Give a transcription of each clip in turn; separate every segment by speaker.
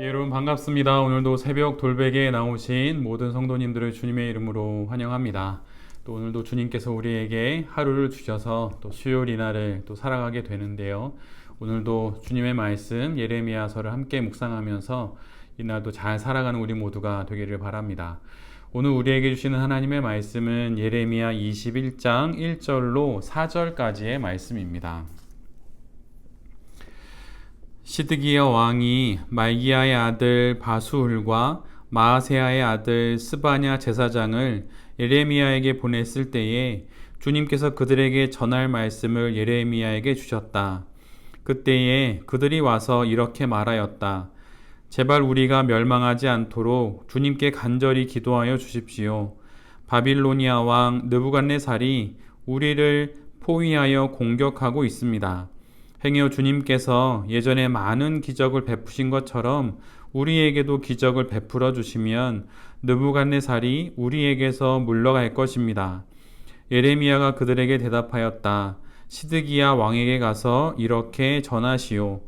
Speaker 1: 여러분 반갑습니다. 오늘도 새벽 돌베개에 나오신 모든 성도님들을 주님의 이름으로 환영합니다. 또 오늘도 주님께서 우리에게 하루를 주셔서 또 수요일 이날을 또 살아가게 되는데요. 오늘도 주님의 말씀 예레미야서를 함께 묵상하면서 이날도 잘 살아가는 우리 모두가 되기를 바랍니다. 오늘 우리에게 주시는 하나님의 말씀은 예레미야 21장 1절로 4절까지의 말씀입니다. 시드기야 왕이 말기야의 아들 바수훌과 마아세야의 아들 스바냐 제사장을 예레미야에게 보냈을 때에 주님께서 그들에게 전할 말씀을 예레미야에게 주셨다. 그때에 그들이 와서 이렇게 말하였다. 제발 우리가 멸망하지 않도록 주님께 간절히 기도하여 주십시오. 바빌로니아 왕 느부갓네살이 우리를 포위하여 공격하고 있습니다. 행여 주님께서 예전에 많은 기적을 베푸신 것처럼 우리에게도 기적을 베풀어 주시면 느부갓네살이 우리에게서 물러갈 것입니다. 예레미야가 그들에게 대답하였다. 시드기야 왕에게 가서 이렇게 전하시오.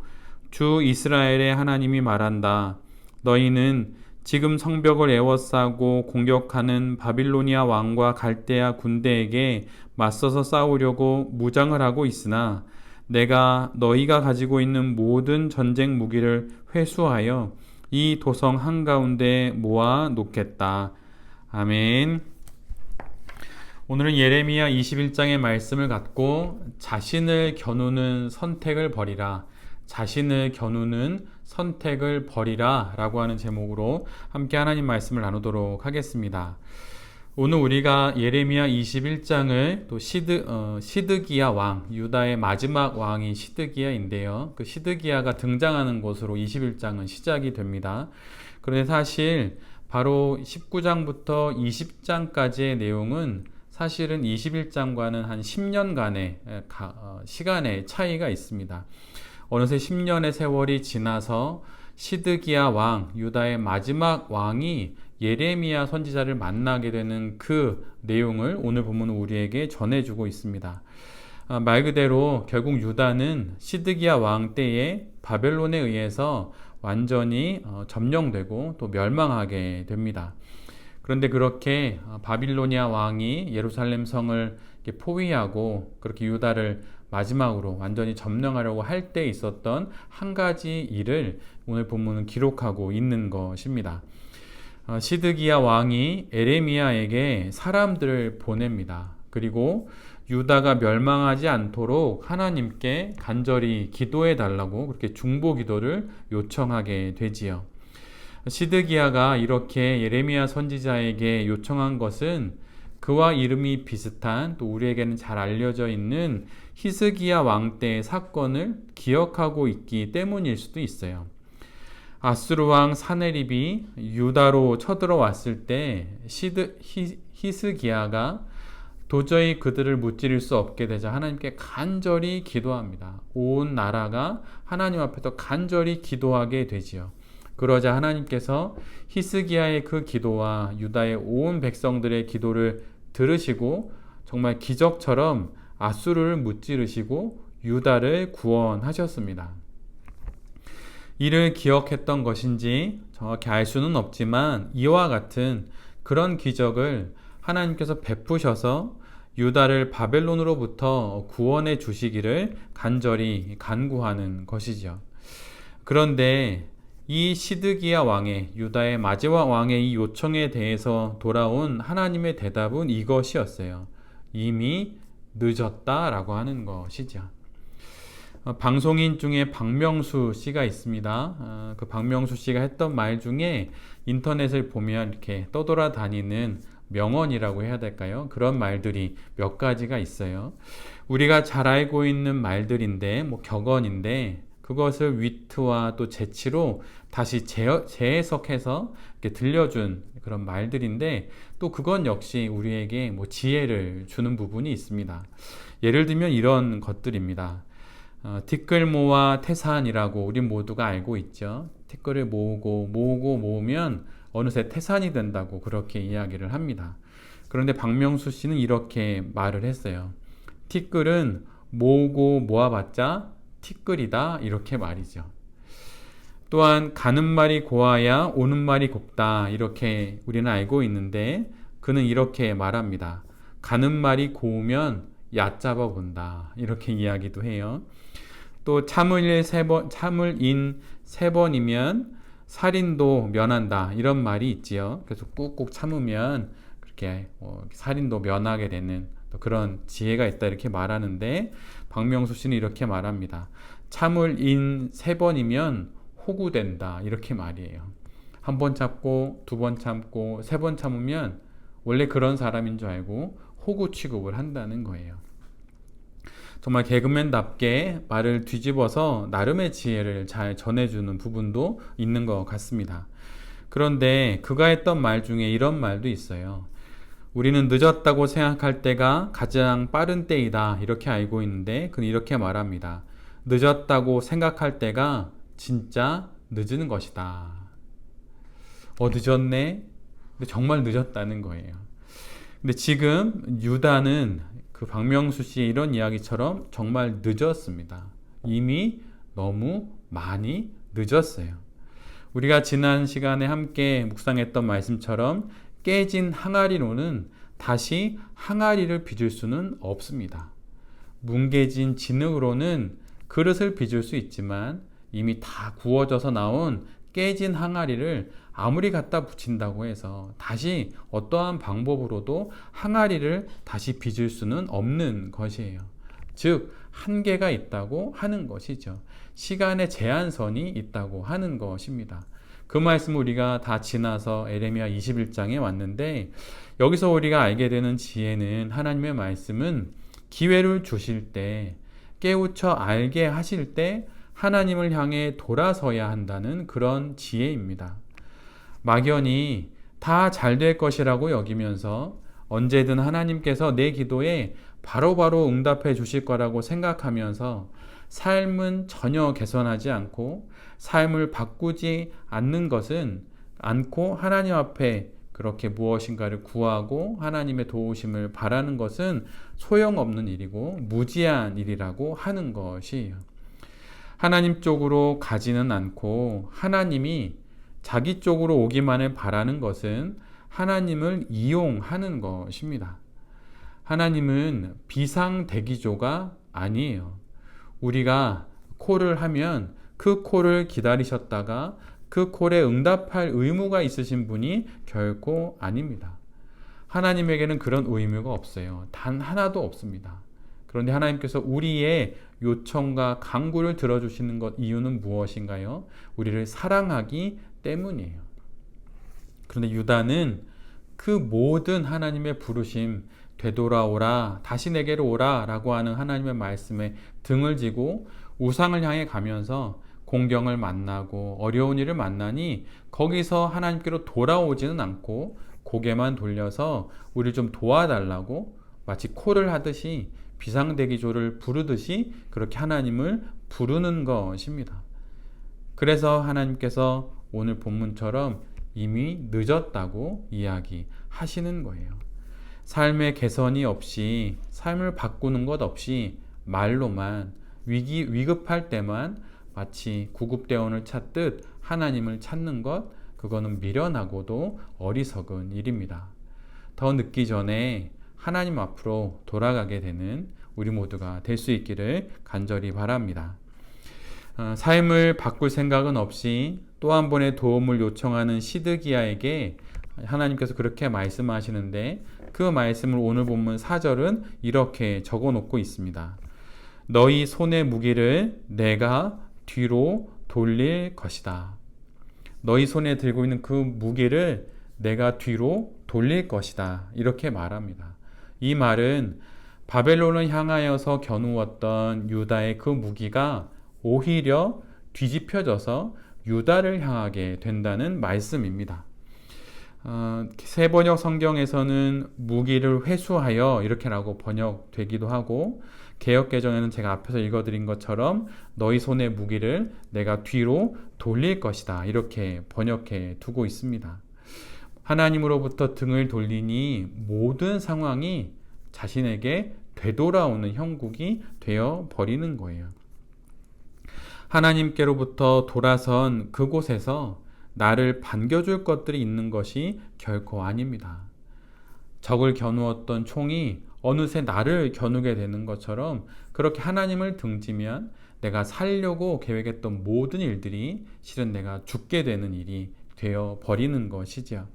Speaker 1: 주 이스라엘의 하나님이 말한다. 너희는 지금 성벽을 에워싸고 공격하는 바빌로니아 왕과 갈대아 군대에게 맞서서 싸우려고 무장을 하고 있으나 내가 너희가 가지고 있는 모든 전쟁 무기를 회수하여 이 도성 한가운데 모아 놓겠다. 아멘. 오늘은 예레미야 21장의 말씀을 갖고 자신을 겨누는 선택을 버리라. 자신을 겨누는 선택을 버리라 라고 하는 제목으로 함께 하나님 말씀을 나누도록 하겠습니다. 오늘 우리가 예레미야 21장을 또 시드기야 왕, 유다의 마지막 왕이 시드기야인데요. 그 시드기야가 등장하는 것으로 21장은 시작이 됩니다. 그런데 사실 바로 19장부터 20장까지의 내용은 사실은 21장과는 한 10년간의 시간의 차이가 있습니다. 어느새 10년의 세월이 지나서 시드기야 왕, 유다의 마지막 왕이 예레미야 선지자를 만나게 되는 그 내용을 오늘 본문은 우리에게 전해주고 있습니다. 말 그대로 결국 유다는 시드기야 왕 때에 바벨론에 의해서 완전히 점령되고 또 멸망하게 됩니다. 그런데 그렇게 바빌로니아 왕이 예루살렘 성을 포위하고 그렇게 유다를 마지막으로 완전히 점령하려고 할 때 있었던 한 가지 일을 오늘 본문은 기록하고 있는 것입니다. 시드기야 왕이 예레미야에게 사람들을 보냅니다. 그리고 유다가 멸망하지 않도록 하나님께 간절히 기도해 달라고 그렇게 중보 기도를 요청하게 되지요. 시드기야가 이렇게 예레미야 선지자에게 요청한 것은 그와 이름이 비슷한 또 우리에게는 잘 알려져 있는 히스기야 왕 때의 사건을 기억하고 있기 때문일 수도 있어요. 아수르 왕 사네립이 유다로 쳐들어왔을 때 히스기야가 도저히 그들을 무찌를 수 없게 되자 하나님께 간절히 기도합니다. 온 나라가 하나님 앞에서 간절히 기도하게 되지요. 그러자 하나님께서 히스기야의 그 기도와 유다의 온 백성들의 기도를 들으시고 정말 기적처럼 아수르를 무찌르시고 유다를 구원하셨습니다. 이를 기억했던 것인지 정확히 알 수는 없지만 이와 같은 그런 기적을 하나님께서 베푸셔서 유다를 바벨론으로부터 구원해 주시기를 간절히 간구하는 것이죠. 그런데 이 시드기야 왕의 유다의 마지막 왕의 이 요청에 대해서 돌아온 하나님의 대답은 이것이었어요. 이미 늦었다라고 하는 것이죠. 방송인 중에 박명수 씨가 있습니다. 그 박명수 씨가 했던 말 중에 인터넷을 보면 이렇게 떠돌아다니는 명언이라고 해야 될까요? 그런 말들이 몇 가지가 있어요. 우리가 잘 알고 있는 말들인데, 격언인데, 그것을 위트와 또 재치로 다시 재해석해서 이렇게 들려준 그런 말들인데, 또 그건 역시 우리에게 지혜를 주는 부분이 있습니다. 예를 들면 이런 것들입니다. 티끌모아 태산이라고 우리 모두가 알고 있죠. 티끌을 모으면 어느새 태산이 된다고 그렇게 이야기를 합니다. 그런데 박명수 씨는 이렇게 말을 했어요. 티끌은 모으고 모아봤자 티끌이다 이렇게 말이죠. 또한 가는 말이 고와야 오는 말이 곱다 이렇게 우리는 알고 있는데 그는 이렇게 말합니다. 가는 말이 고우면 얕잡아 본다 이렇게 이야기도 해요. 또 참을 인 세 번이면 살인도 면한다 이런 말이 있지요. 그래서 꾹꾹 참으면 그렇게 살인도 면하게 되는 그런 지혜가 있다 이렇게 말하는데 박명수 씨는 이렇게 말합니다. 참을 인 세 번이면 호구된다 이렇게 말이에요. 한 번 참고 두 번 참고 세 번 참으면 원래 그런 사람인 줄 알고 호구 취급을 한다는 거예요. 정말 개그맨답게 말을 뒤집어서 나름의 지혜를 잘 전해주는 부분도 있는 것 같습니다. 그런데 그가 했던 말 중에 이런 말도 있어요. 우리는 늦었다고 생각할 때가 가장 빠른 때이다 이렇게 알고 있는데 그는 이렇게 말합니다. 늦었다고 생각할 때가 진짜 늦은 것이다. 늦었네? 근데 정말 늦었다는 거예요. 근데 지금 유다는 그 박명수 씨의 이런 이야기처럼 정말 늦었습니다. 이미 너무 많이 늦었어요. 우리가 지난 시간에 함께 묵상했던 말씀처럼 깨진 항아리로는 다시 항아리를 빚을 수는 없습니다. 뭉개진 진흙으로는 그릇을 빚을 수 있지만 이미 다 구워져서 나온 깨진 항아리를 아무리 갖다 붙인다고 해서 다시 어떠한 방법으로도 항아리를 다시 빚을 수는 없는 것이에요. 즉 한계가 있다고 하는 것이죠. 시간의 제한선이 있다고 하는 것입니다. 그 말씀을 우리가 다 지나서 에레미야 21장에 왔는데 여기서 우리가 알게 되는 지혜는 하나님의 말씀은 기회를 주실 때 깨우쳐 알게 하실 때 하나님을 향해 돌아서야 한다는 그런 지혜입니다. 막연히 다 잘 될 것이라고 여기면서 언제든 하나님께서 내 기도에 바로바로 응답해 주실 거라고 생각하면서 삶은 전혀 개선하지 않고 삶을 바꾸지 않는 것은 않고 하나님 앞에 그렇게 무엇인가를 구하고 하나님의 도우심을 바라는 것은 소용없는 일이고 무지한 일이라고 하는 것이에요. 하나님 쪽으로 가지는 않고 하나님이 자기 쪽으로 오기만을 바라는 것은 하나님을 이용하는 것입니다. 하나님은 비상대기조가 아니에요. 우리가 콜을 하면 그 콜을 기다리셨다가 그 콜에 응답할 의무가 있으신 분이 결코 아닙니다. 하나님에게는 그런 의무가 없어요. 단 하나도 없습니다. 그런데 하나님께서 우리의 요청과 간구를 들어주시는 것 이유는 무엇인가요? 우리를 사랑하기 때문이에요. 그런데 유다는 그 모든 하나님의 부르심, 되돌아오라, 다시 내게로 오라 라고 하는 하나님의 말씀에 등을 지고 우상을 향해 가면서 공경을 만나고 어려운 일을 만나니 거기서 하나님께로 돌아오지는 않고 고개만 돌려서 우리 좀 도와달라고 마치 콜을 하듯이 비상대기조를 부르듯이 그렇게 하나님을 부르는 것입니다. 그래서 하나님께서 오늘 본문처럼 이미 늦었다고 이야기하시는 거예요. 삶의 개선이 없이 삶을 바꾸는 것 없이 말로만 위급할 때만 마치 구급대원을 찾듯 하나님을 찾는 것 그거는 미련하고도 어리석은 일입니다. 더 늦기 전에 하나님 앞으로 돌아가게 되는 우리 모두가 될 수 있기를 간절히 바랍니다. 삶을 바꿀 생각은 없이 또 한 번의 도움을 요청하는 시드기야에게 하나님께서 그렇게 말씀하시는데 그 말씀을 오늘 본문 4절은 이렇게 적어 놓고 있습니다. 너희 손의 무기를 내가 뒤로 돌릴 것이다. 너희 손에 들고 있는 그 무기를 내가 뒤로 돌릴 것이다. 이렇게 말합니다. 이 말은 바벨론을 향하여서 겨누었던 유다의 그 무기가 오히려 뒤집혀져서 유다를 향하게 된다는 말씀입니다. 세번역 성경에서는 무기를 회수하여 이렇게라고 번역되기도 하고 개역개정에는 제가 앞에서 읽어드린 것처럼 너희 손의 무기를 내가 뒤로 돌릴 것이다 이렇게 번역해 두고 있습니다. 하나님으로부터 등을 돌리니 모든 상황이 자신에게 되돌아오는 형국이 되어 버리는 거예요. 하나님께로부터 돌아선 그곳에서 나를 반겨줄 것들이 있는 것이 결코 아닙니다. 적을 겨누었던 총이 어느새 나를 겨누게 되는 것처럼 그렇게 하나님을 등지면 내가 살려고 계획했던 모든 일들이 실은 내가 죽게 되는 일이 되어 버리는 것이죠.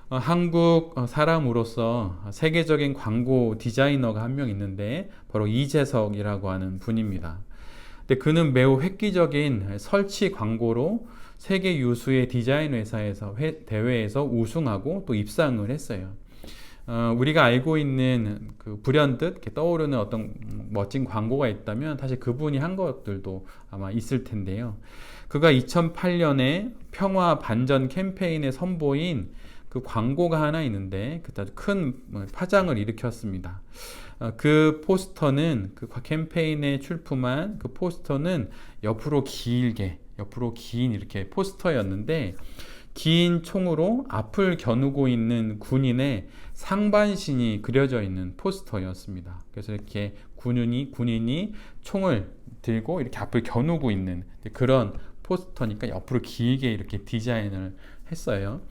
Speaker 1: 한국 사람으로서 세계적인 광고 디자이너가 한 명 있는데 바로 이재석이라고 하는 분입니다. 근데 그는 매우 획기적인 설치 광고로 세계 유수의 디자인 회사에서 대회에서 우승하고 또 입상을 했어요. 우리가 알고 있는 그 불현듯 이렇게 떠오르는 어떤 멋진 광고가 있다면 사실 그분이 한 것들도 아마 있을 텐데요. 그가 2008년에 평화 반전 캠페인에 선보인 그 광고가 하나 있는데 그때 아주 큰 파장을 일으켰습니다. 그 포스터는 그 캠페인에 출품한 그 포스터는 옆으로 긴 이렇게 포스터였는데 긴 총으로 앞을 겨누고 있는 군인의 상반신이 그려져 있는 포스터였습니다. 그래서 이렇게 군인이 총을 들고 이렇게 앞을 겨누고 있는 그런 포스터니까 옆으로 길게 이렇게 디자인을 했어요.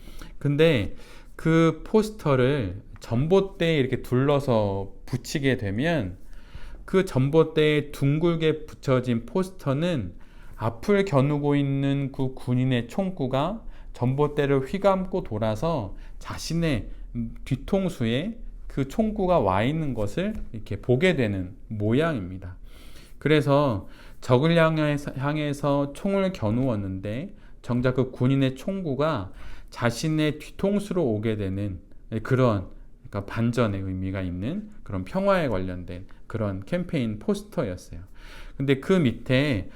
Speaker 1: 근데 그 포스터를 전봇대에 이렇게 둘러서 붙이게 되면 그 전봇대에 둥글게 붙여진 포스터는 앞을 겨누고 있는 그 군인의 총구가 전봇대를 휘감고 돌아서 자신의 뒤통수에 그 총구가 와 있는 것을 이렇게 보게 되는 모양입니다. 그래서 적을 향해서 총을 겨누었는데 정작 그 군인의 총구가 자신의 뒤통수로 오게 되는 그런 그러니까 반전의 의미가 있는 그런 평화에 관련된 그런 캠페인 포스터였어요. 근데 그 밑에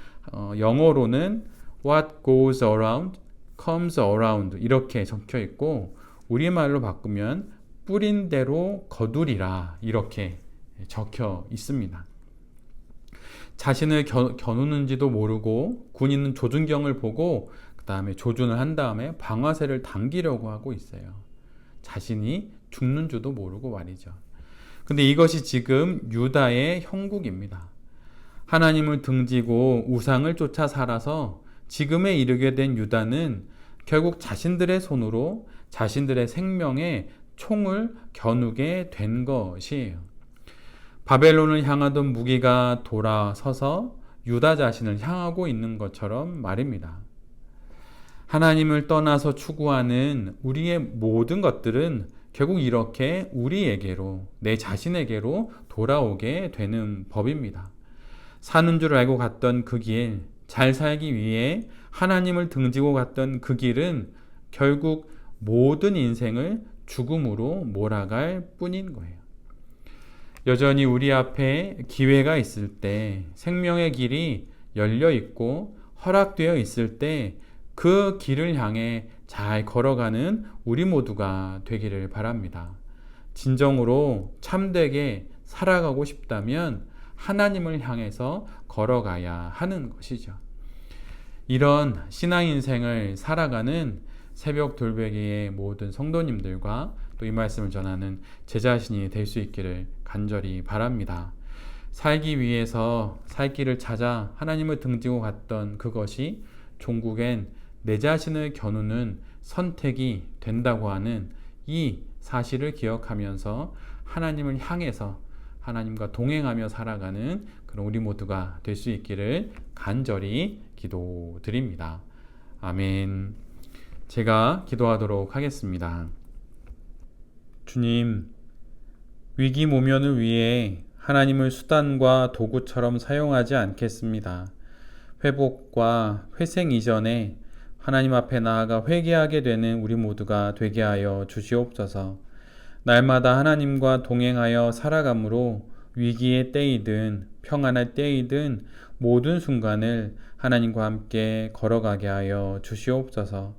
Speaker 1: 영어로는 What goes around comes around 이렇게 적혀 있고 우리말로 바꾸면 뿌린 대로 거두리라 이렇게 적혀 있습니다. 자신을 겨누는지도 모르고 군인은 조준경을 보고 그 다음에 조준을 한 다음에 방아쇠를 당기려고 하고 있어요. 자신이 죽는 줄도 모르고 말이죠. 근데 이것이 지금 유다의 형국입니다. 하나님을 등지고 우상을 쫓아 살아서 지금에 이르게 된 유다는 결국 자신들의 손으로 자신들의 생명에 총을 겨누게 된 것이에요. 바벨론을 향하던 무기가 돌아서서 유다 자신을 향하고 있는 것처럼 말입니다. 하나님을 떠나서 추구하는 우리의 모든 것들은 결국 이렇게 우리에게로, 내 자신에게로 돌아오게 되는 법입니다. 사는 줄 알고 갔던 그 길, 잘 살기 위해 하나님을 등지고 갔던 그 길은 결국 모든 인생을 죽음으로 몰아갈 뿐인 거예요. 여전히 우리 앞에 기회가 있을 때, 생명의 길이 열려 있고 허락되어 있을 때 그 길을 향해 잘 걸어가는 우리 모두가 되기를 바랍니다. 진정으로 참되게 살아가고 싶다면 하나님을 향해서 걸어가야 하는 것이죠. 이런 신앙 인생을 살아가는 새벽 돌베개의 모든 성도님들과 또 이 말씀을 전하는 제 자신이 될 수 있기를 간절히 바랍니다. 살기 위해서 살 길을 찾아 하나님을 등지고 갔던 그것이 종국엔 내 자신을 겨누는 선택이 된다고 하는 이 사실을 기억하면서 하나님을 향해서 하나님과 동행하며 살아가는 그런 우리 모두가 될 수 있기를 간절히 기도드립니다. 아멘. 제가 기도하도록 하겠습니다. 주님, 위기 모면을 위해 하나님을 수단과 도구처럼 사용하지 않겠습니다. 회복과 회생 이전에 하나님 앞에 나아가 회개하게 되는 우리 모두가 되게 하여 주시옵소서. 날마다 하나님과 동행하여 살아감으로 위기의 때이든 평안할 때이든 모든 순간을 하나님과 함께 걸어가게 하여 주시옵소서.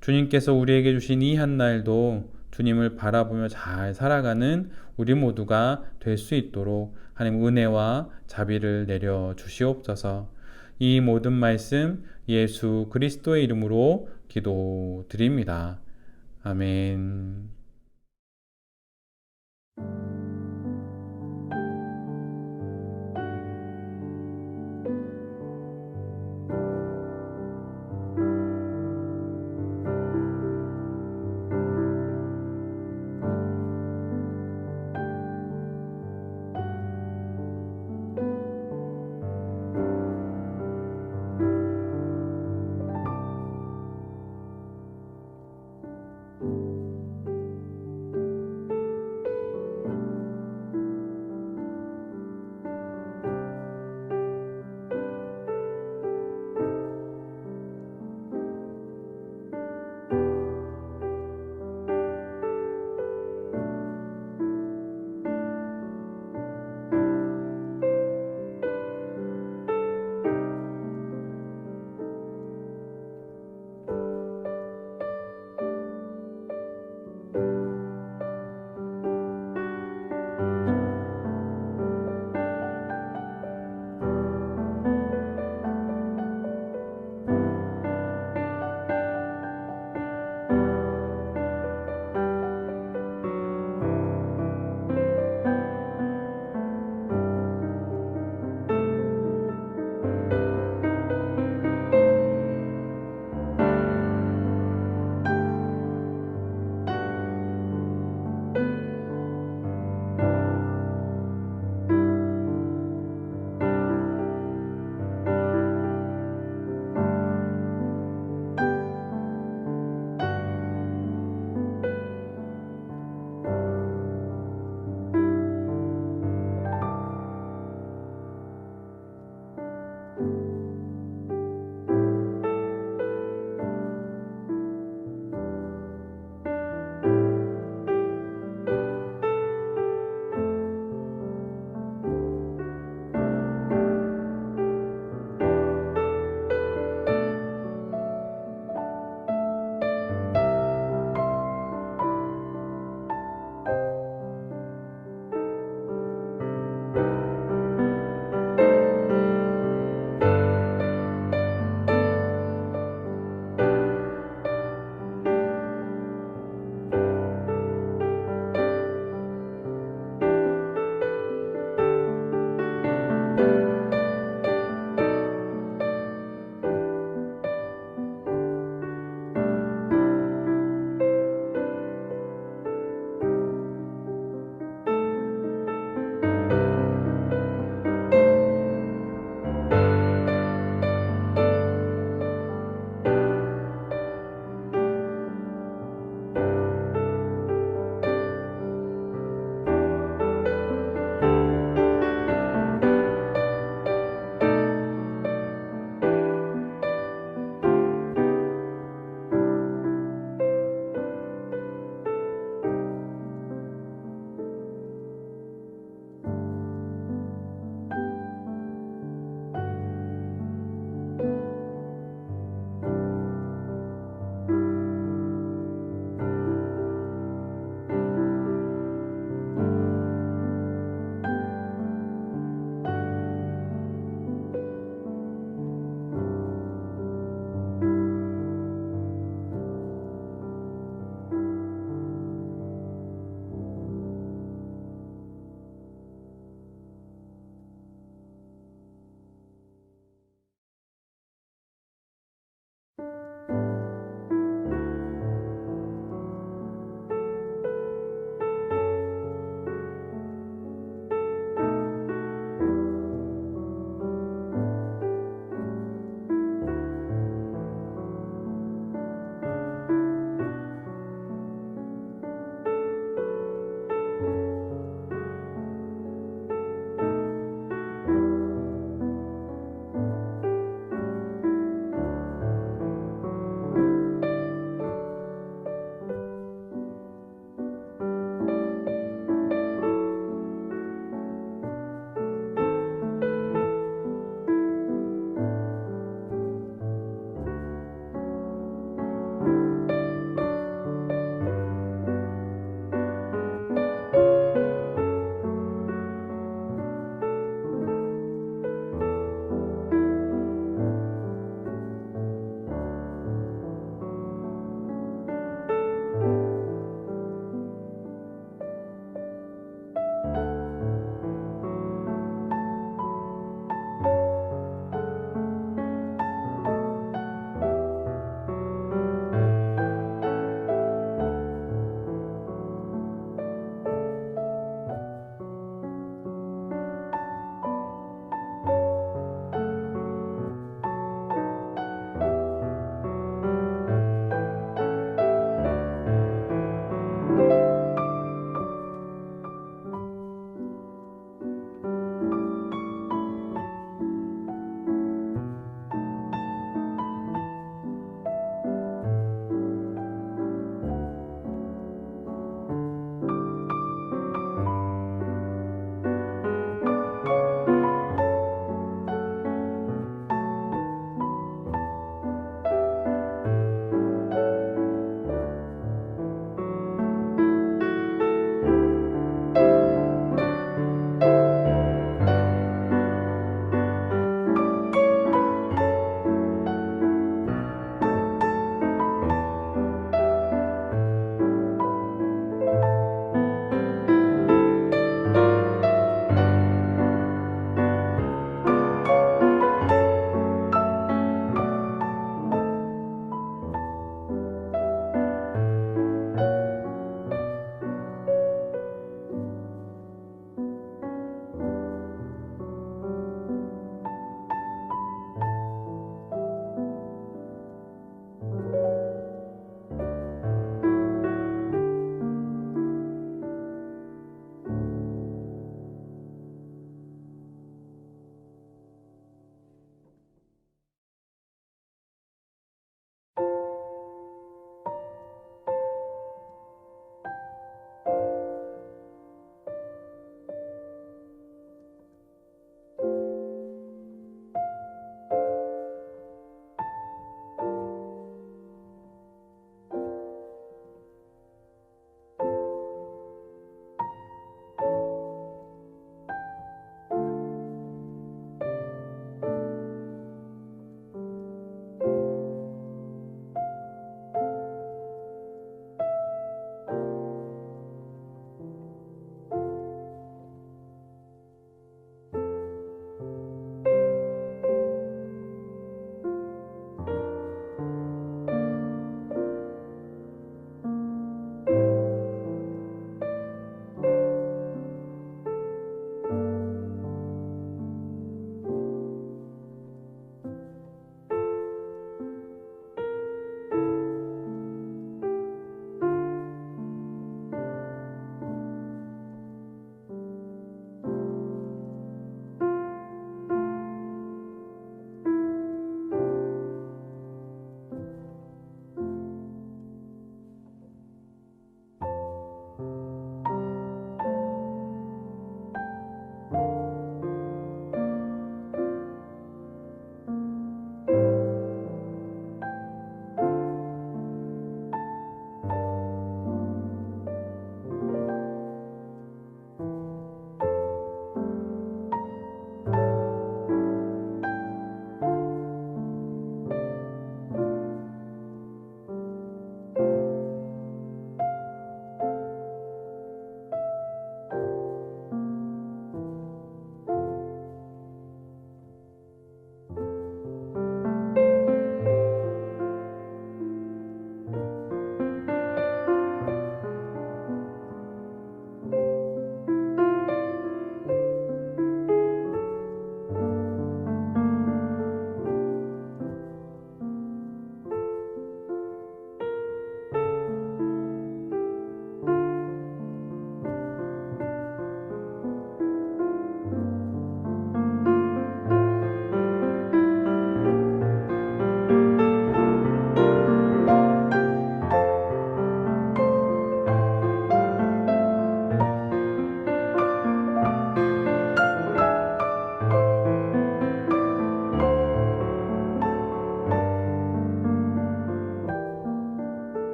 Speaker 1: 주님께서 우리에게 주신 이 한날도 주님을 바라보며 잘 살아가는 우리 모두가 될 수 있도록 하나님 은혜와 자비를 내려 주시옵소서. 이 모든 말씀 예수 그리스도의 이름으로 기도드립니다. 아멘.